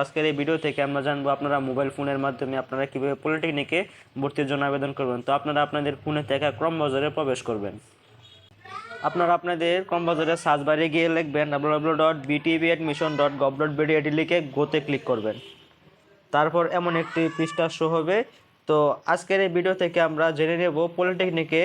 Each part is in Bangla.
আজকের এই ভিডিও থেকে আমরা জানবো আপনারা মোবাইল ফোনের মাধ্যমে আপনারা কিভাবে পলিটেকনিকে ভর্তির জন্য আবেদন করবেন। তো আপনারা আপনাদের ফোনে থেকে ক্রম বাজারে প্রবেশ করবেন। আপনারা আপনাদের ক্রম বাজারে সার্চ বারে গিয়ে লিখবেন www.btbadmission.gov.bd এটি লিখে গোতে ক্লিক করবেন। তারপর এমন একটি পৃষ্ঠা শো হবে। তো আজকের এই ভিডিও থেকে আমরা জেনে নেব পলিটেকনিকে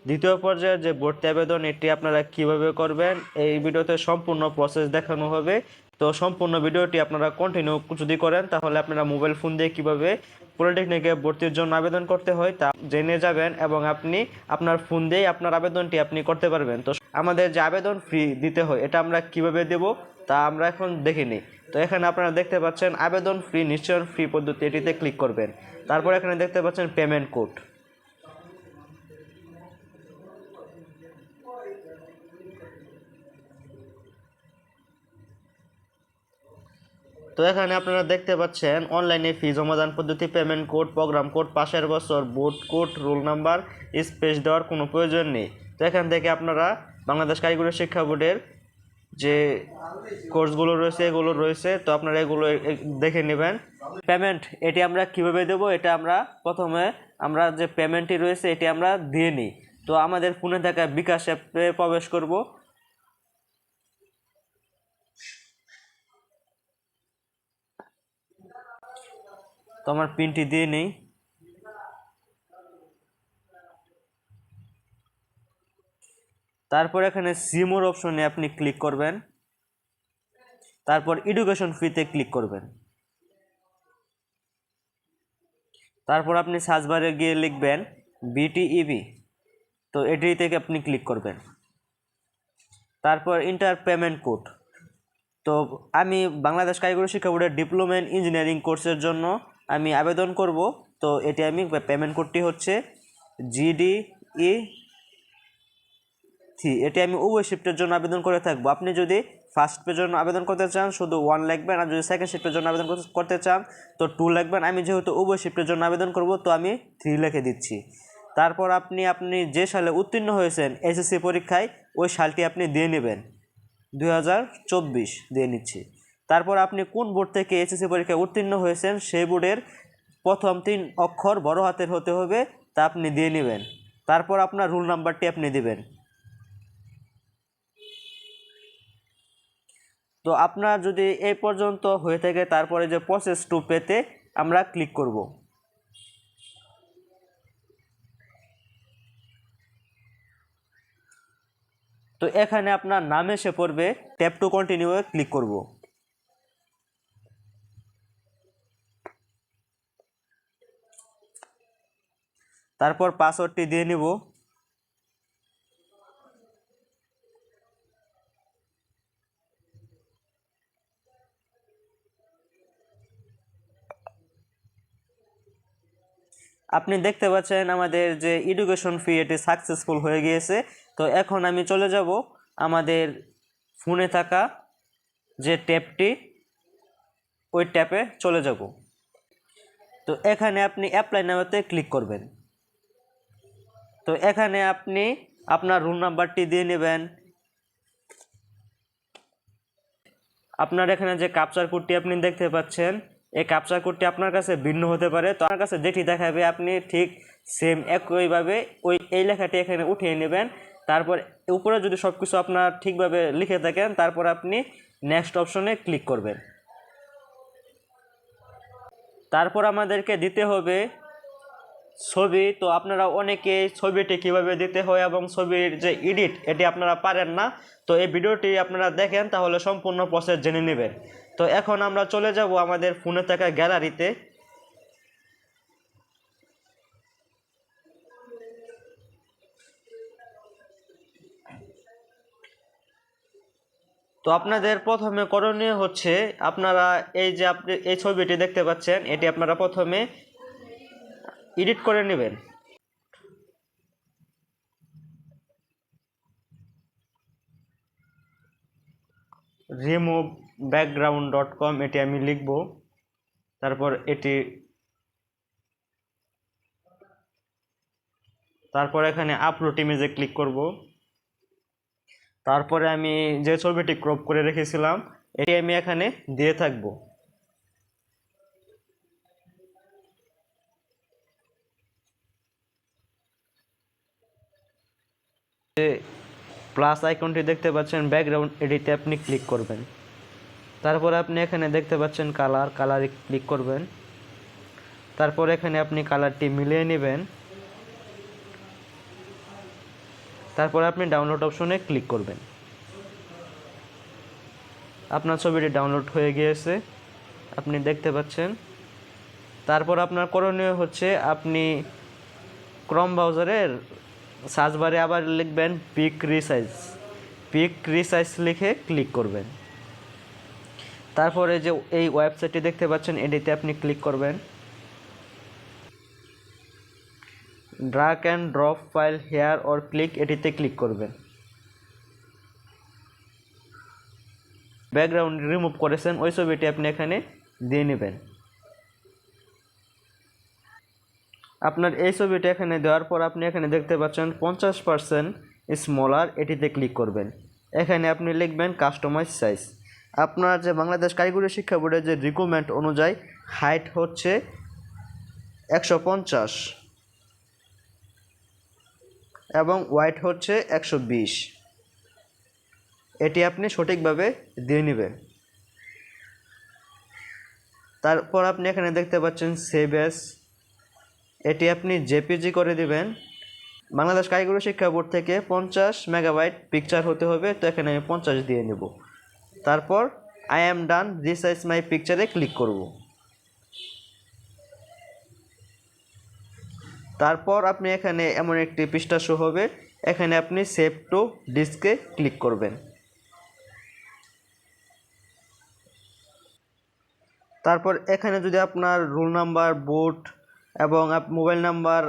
দ্বিতীয় পর্যায়ের যে ভর্তি আবেদন এটি আপনারা কিভাবে করবেন। এই ভিডিওতে সম্পূর্ণ প্রসেস দেখানো হবে। তো সম্পূর্ণ ভিডিওটি আপনারা কন্টিনিউ যদি করেন তাহলে আপনারা মোবাইল ফোন দিয়ে কিভাবে পলিটেকনিকে ভর্তির জন্য আবেদন করতে হয় তা জেনে যাবেন এবং আপনি আপনার ফোন দিয়েই আপনার আবেদনটি আপনি করতে পারবেন। তো আমাদের যে আবেদন ফি দিতে হয় এটা আমরা কিভাবে দেব তা আমরা এখন দেখে নিই। তো এখানে আপনারা দেখতে পাচ্ছেন আবেদন ফি নিশ্চয়ন ফি পদ্ধতি, এটিতে ক্লিক করবেন। তারপর এখানে দেখতে পাচ্ছেন পেমেন্ট কোড। তো এখানে আপনারা দেখতে পাচ্ছেন অনলাইনে ফি জমাদান পদ্ধতি, পেমেন্ট কোড, প্রোগ্রাম কোড, পাশের বছর, board code, roll number, space দেওয়ার কোনো প্রয়োজন নেই। তো এখান থেকে আপনারা বাংলাদেশ কারিগরি শিক্ষা বোর্ডের যে কোর্সগুলো রয়েছে এগুলো রয়েছে, তো আপনারা এগুলো দেখে নেবেন। পেমেন্ট এটি আমরা কিভাবে দেব, এটা আমরা প্রথমে আমরা যে পেমেন্টটি রয়েছে এটি আমরা দিয়ে নিই। তো আমাদের ফোনে থাকা বিকাশ অ্যাপে প্রবেশ করব। তো আমার পিনটি দিয়ে নেই। তারপর এখানে সিমোর অপশনে আপনি ক্লিক করবেন। তারপর এডুকেশন ফিতে ক্লিক করবেন। তারপর আপনি সার্চ বারে গিয়ে লিখবেন বিটিইবি, তো এটি থেকে আপনি ক্লিক করবেন। তারপর ইন্টার পেমেন্ট কোড। তো আমি বাংলাদেশ কারিগরি শিক্ষা বোর্ডের ডিপ্লোমা ইন ইঞ্জিনিয়ারিং কোর্সের জন্য আমি আবেদন করব। তো এটি আমি পেমেন্ট কোডটি হচ্ছে GDE 3, এটি আমি উভয় শিফটের জন্য আবেদন করে থাকবো। আপনি যদি ফার্স্ট পেজের জন্য আবেদন করতে চান শুধু 1 লিখবেন, আর যদি সেকেন্ড শিফটের জন্য আবেদন করতে চান তো 2 লিখবেন। আমি যেহেতু উভয় শিফটের জন্য আবেদন করব তো আমি 3 লিখে দিচ্ছি। তারপর আপনি যে সালে উত্তীর্ণ হয়েছেন SSC পরীক্ষায় ওই সালটি আপনি দিয়ে নেবেন, 2024 দিয়ে নিচ্ছি। তারপর আপনি কোন বোর্ড থেকে SSC পরীক্ষায় উত্তীর্ণ হয়েছেন সেই বোর্ডের প্রথম 3 অক্ষর বড় হাতের হতে হবে, তা আপনি দিয়ে নেবেন। তারপর আপনার রোল নাম্বারটি আপনি দিবেন। তো আপনার যদি এই পর্যন্ত হয়ে থাকে তারপরে যে প্রসেস টু পেতে আমরা ক্লিক করব। তো এখানে আপনার নাম এসে পড়বে, tap to continue A click করব। তারপর পাসওয়ার্ডটি দিয়ে নিব। আপনি দেখতে পাচ্ছেন আমাদের যে এডুকেশন ফি এটি সাকসেসফুল হয়ে গিয়েছে। তো এখন আমি চলে যাব আমাদের ফোনে থাকা যে ট্যাবটি ওই ট্যাবে চলে যাব। তো এখানে আপনি অ্যাপ্লাই নাওতে ক্লিক করবেন। তো এখানে আপনি আপনার রোল নাম্বারটি দিয়ে নেবেন। আপনার এখানে যে ক্যাপচার কোডটি আপনি দেখতে পাচ্ছেন এই ক্যাপচার কোডটি আপনার কাছে ভিন্ন হতে পারে। তো আপনার কাছে যেটি দেখাবে আপনি ঠিক সেম একইভাবে এই লেখাটি এখানে উঠিয়ে নেবেন। তারপর উপরে যদি সব কিছু আপনার ঠিকভাবে লিখে থাকেন তারপর আপনি নেক্সট অপশনে ক্লিক করবেন। তারপর আমাদেরকে দিতে হবে ছবি। তো আপনারা অনেকে ছবিটি কিভাবে দিতে হয় এবং ছবির যে এডিট এটি আপনারা পারেন না, তো এই ভিডিওটি আপনারা দেখেন তাহলে সম্পূর্ণ প্রসেস জেনে নেবেন। তো এখন আমরা চলে যাব আমাদের ফোনে থাকা গ্যালারিতে। তো আপনাদের প্রথমে করণীয় হচ্ছে আপনারা এই যে আপনি এই ছবিটি দেখতে পাচ্ছেন এটি আপনারা প্রথমে এডিট করে নেবেন। removebackground.com এটি আমি লিখব। তারপর এখানে আপলোড ইমেজে ক্লিক করব। তারপরে আমি যে ছবিটি ক্রপ করে রেখেছিলাম এটি আমি এখানে দিয়ে থাকব। যে প্লাস আইকনটি দেখতে পাচ্ছেন ব্যাকগ্রাউন্ড, এটিতে আপনি ক্লিক করবেন। তারপর আপনি এখানে দেখতে পাচ্ছেন কালারে ক্লিক করবেন। তারপর এখানে আপনি কালারটি মিলিয়ে নেবেন। তারপর আপনি ডাউনলোড অপশনে ক্লিক করবেন। আপনার ছবিটি ডাউনলোড হয়ে গিয়েছে, আপনি দেখতে পাচ্ছেন। তারপর আপনার করণীয় হচ্ছে আপনি ক্রোম ব্রাউজারের সার্চ বারে আবার লিখবেন পিক রিসাইজ লিখে ক্লিক করবেন। তারপরে যে এই ওয়েবসাইটটি দেখতে পাচ্ছেন এটিতে আপনি ক্লিক করবেন। Drag and drop file hair or click, এটিতে ক্লিক করবেন। ব্যাকগ্রাউন্ড রিমুভ করেছেন ওই ছবিটি আপনি এখানে দিয়ে নেবেন। আপনার এই ছবিটি এখানে দেওয়ার পর আপনি এখানে দেখতে পাচ্ছেন 50% স্মলার, এটিতে ক্লিক করবেন। এখানে আপনি লিখবেন কাস্টমাইজ সাইজ। আপনার যে বাংলাদেশ কারিগরি শিক্ষা বোর্ডের যে রিকোয়ারমেন্ট অনুযায়ী হাইট হচ্ছে 150 এবং ওয়াইড হচ্ছে 120, এটি আপনি সঠিকভাবে দিয়ে নেবেন। তারপর আপনি এখানে দেখতে পাচ্ছেন সেভ অ্যাজ, এটি আপনি জেপিজি করে দিবেন। বাংলাদেশ কারিগরি শিক্ষা বোর্ড থেকে 50 মেগাবাইট পিকচার হতে হবে, তো এখানে আমি 50 দিয়ে নেব। তারপর I am done resize my পিকচারে ক্লিক করব। তারপর আপনি এখানে এমন একটি পৃষ্ঠা শো হবে, এখানে আপনি সেভ টু ডিস্কে ক্লিক করবেন। তারপর এখানে যদি আপনার রোল নাম্বার, বোর্ড এবং মোবাইল নাম্বার,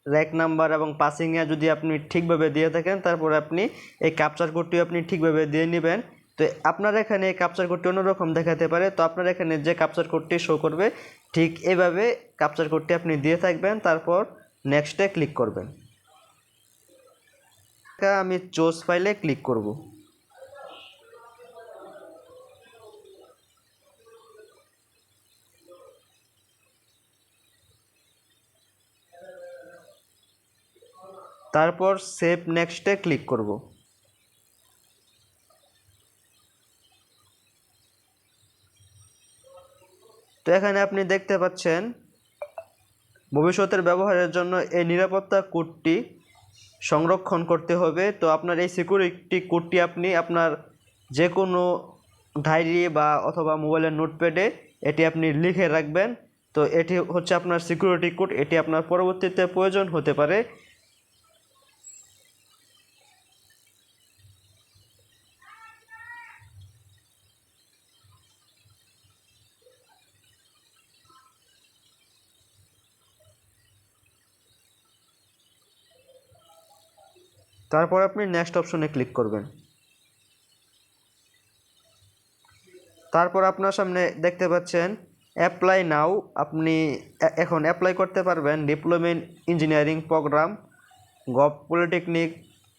র্যাক নাম্বার এবং পাসিংয়ে যদি আপনি ঠিকভাবে দিয়ে থাকেন, তারপর আপনি এই ক্যাপচার কোডটি আপনি ঠিকভাবে দিয়ে নেবেন। তো আপনার এখানে এই ক্যাপচার কোডটি অন্যরকম দেখাতে পারে, তো আপনার এখানে যে ক্যাপচার কোডটি শো করবে ঠিক এভাবে ক্যাপচার কোডটি আপনি দিয়ে থাকবেন। তারপর নেক্সটে ক্লিক করবেন। আমি চুজ ফাইলে ক্লিক করব। তারপর সেভ নেক্সটে ক্লিক করব। তো এখানে আপনি দেখতে পাচ্ছেন ভবিষ্যতের ব্যবহারের জন্য এই নিরাপত্তা কোডটি সংরক্ষণ করতে হবে। তো আপনার এই সিকিউরিটি কোডটি আপনি আপনার যে কোনো ডায়েরি বা অথবা মোবাইলের নোটপ্যাডে এটি আপনি লিখে রাখবেন। তো এটি হচ্ছে আপনার সিকিউরিটি কোড, এটি আপনার পরবর্তীতে প্রয়োজন হতে পারে। তারপর আপনি নেক্সট অপশনে ক্লিক করবেন। তারপর আপনার সামনে দেখতে পাচ্ছেন অ্যাপ্লাই নাও, আপনি এখন অ্যাপ্লাই করতে পারবেন ডিপ্লোমেন্ট ইঞ্জিনিয়ারিং প্রোগ্রাম গভ পলিটেকনিক।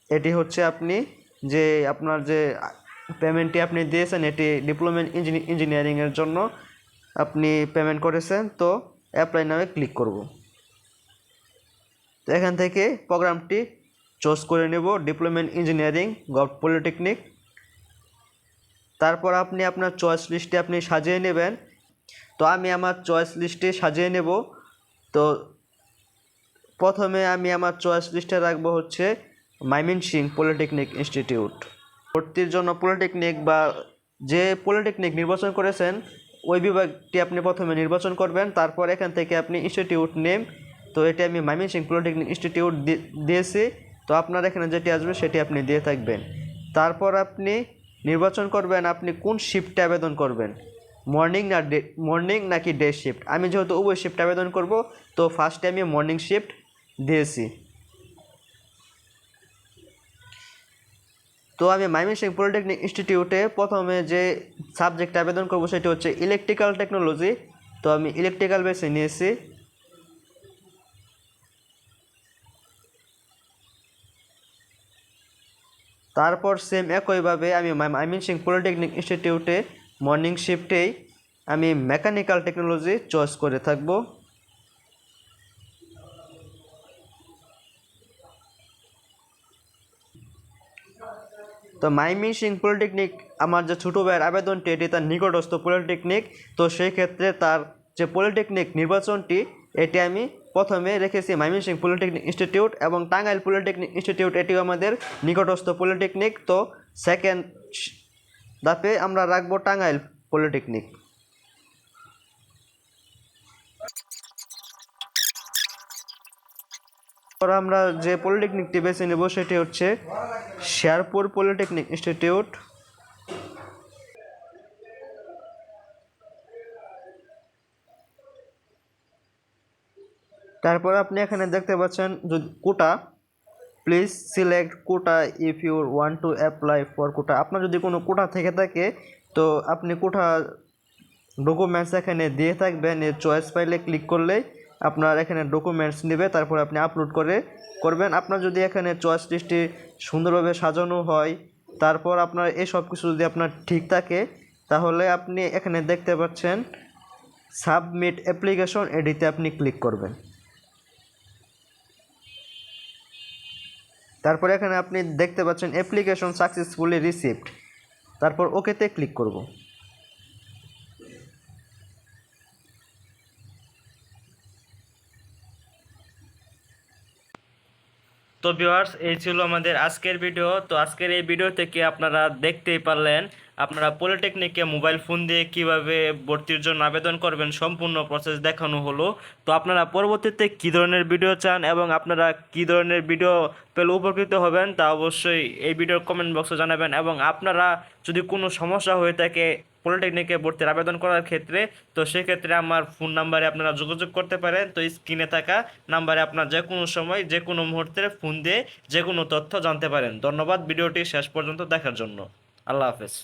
এটি হচ্ছে আপনি যে আপনার যে পেমেন্টটি আপনি দিয়েছেন এটি ডিপ্লোমেন্ট ইঞ্জিনিয়ারিংয়ের জন্য আপনি পেমেন্ট করেছেন। তো অ্যাপ্লাই নাও ক্লিক করব। তো এখান থেকে প্রোগ্রামটি চুজ করে নেব ডিপ্লোমেন্ট ইঞ্জিনিয়ারিং গভ পলিটেকনিক। তারপর আপনি আপনার চয়েস লিস্টে আপনি সাজিয়ে নেবেন। তো আমি আমার চয়েস লিস্টে সাজিয়ে নেব। তো প্রথমে আমি আমার চয়েস লিস্টে রাখবো হচ্ছে ময়মনসিংহ পলিটেকনিক ইনস্টিটিউট। ভর্তির জন্য পলিটেকনিক বা যে পলিটেকনিক নির্বাচন করেছেন ওই বিভাগটি আপনি প্রথমে নির্বাচন করবেন। তারপর এখান থেকে আপনি ইনস্টিটিউট নেম, তো এটি আমি ময়মনসিংহ পলিটেকনিক ইনস্টিটিউট দিয়েছি। তো আপনার এখানে যেটি আসবে সেটি আপনি দিয়ে থাকবেন। তারপর আপনি নির্বাচন করবেন আপনি কোন শিফটে আবেদন করবেন, মর্নিং নাকি ডে শিফট। আমি যেহেতু উভয় শিফট আবেদন করব, তো ফার্স্টে আমি মর্নিং শিফট দিয়েছি। তো আমি ময়মনসিংহ পলিটেকনিক ইনস্টিটিউটে প্রথমে যে সাবজেক্টে আবেদন করব সেটি হচ্ছে ইলেকট্রিক্যাল টেকনোলজি। তো আমি ইলেকট্রিক্যাল বেছে নিয়েছি। তারপর সেম একইভাবে আমি ময়মনসিংহ পলিটেকনিক ইনস্টিটিউটে মর্নিং শিফটেই আমি মেকানিক্যাল টেকনোলজি চয়েস করে থাকব। তো ময়মনসিংহ পলিটেকনিক আমার যে ছোটো ভাইয়ের আবেদনটি এটি তার নিকটস্থ পলিটেকনিক, তো সেই ক্ষেত্রে তার যে পলিটেকনিক নির্বাচনটি এটি আমি প্রথমে রেখেছি ময়মনসিংহ পলিটেকনিক ইনস্টিটিউট, এবং টাঙ্গাইল পলিটেকনিক ইনস্টিটিউট এটিও আমাদের নিকটস্থ পলিটেকনিক। তো সেকেন্ড ধাপে আমরা রাখবো টাঙ্গাইল পলিটেকনিক। আমরা যে পলিটেকনিকটি বেছে নেব সেটি হচ্ছে শেরপুর পলিটেকনিক ইনস্টিটিউট। তারপর আপনি এখানে দেখতে পাচ্ছেন যদি quota, please select quota if you want to apply for quota. আপনার যদি কোনো কোটা থেকে থাকে তো আপনি কোটা ডকুমেন্টস এখানে দিয়ে থাকবেন, এই চয়েস ফাইলে ক্লিক করলেই আপনার এখানে ডকুমেন্টস নেবে, তারপর আপনি আপলোড করবেন। আপনার যদি এখানে চয়েস লিস্টটি সুন্দরভাবে সাজানো হয়, তারপর আপনার এই সব কিছু যদি আপনার ঠিক থাকে, তাহলে আপনি এখানে দেখতে পাচ্ছেন সাবমিট অ্যাপ্লিকেশন, এডিতে আপনি ক্লিক করবেন। তারপর এখানে আপনি দেখতে পাচ্ছেন অ্যাপ্লিকেশন সাকসেসফুলি রিসিভড, তারপর ওকেতে ক্লিক করব। তো ভিউয়ার্স, এই ছিল আমাদের আজকের ভিডিও। তো আজকের এই ভিডিও থেকে আপনারা দেখতেই পারলেন আপনারা পলিটেকনিকে মোবাইল ফোন দিয়ে কিভাবে ভর্তির জন্য আবেদন করবেন, সম্পূর্ণ প্রসেস দেখানো হলো। তো আপনারা পরবর্তীতে কী ধরনের ভিডিও চান এবং আপনারা কী ধরনের ভিডিও পেলে উপকৃত হবেন তা অবশ্যই এই ভিডিওর কমেন্ট বক্সে জানাবেন। এবং আপনারা যদি কোনো সমস্যা হয়ে থাকে পলিটেকনিকে ভর্তির আবেদন করার ক্ষেত্রে, তো সেক্ষেত্রে আমার ফোন নাম্বারে আপনারা যোগাযোগ করতে পারেন। তো স্ক্রিনে থাকা নাম্বারে আপনার যে কোনো সময় যে কোনো মুহূর্তে ফোন দিয়ে যে কোনো তথ্য জানতে পারেন। ধন্যবাদ ভিডিওটি শেষ পর্যন্ত দেখার জন্য। আল্লাহ হাফেজ।